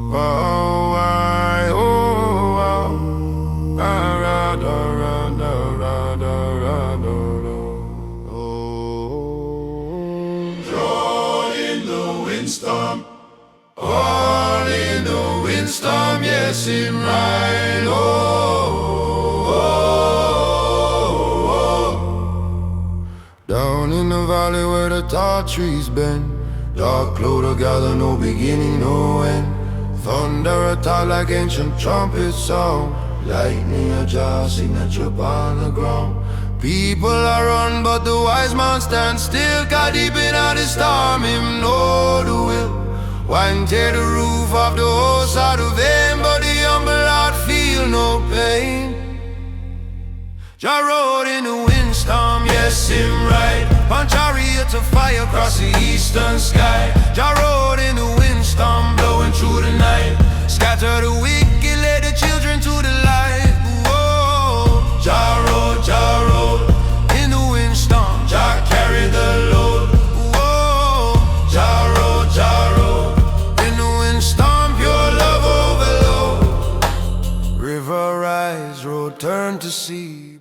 Oh, I, oh, oh, da, da, da, da, da, da, da, da. Oh, drawn in the windstorm, all in the windstorm, yes, it right. Down in the valley where the tall trees bend, dark cloud gather, no beginning, no end. Thunder attack like ancient trumpet sound, lightning a Jah signature upon the ground. People are run, but the wise man stands still. God deep in the storm, him know the will. Wine tear the roof off the house out of vain, but the humble heart feel no pain. Jah rode in the windstorm, yes, him right. On chariot of fire across the eastern sky. Jah rode in the windstorm, blowing through the night. Scatter the wicked, led the children to the light. Whoa, Jah rode in the windstorm. Jah carried the load. Whoa, Jah rode in the windstorm, pure love overload. River rise, road turn to sea.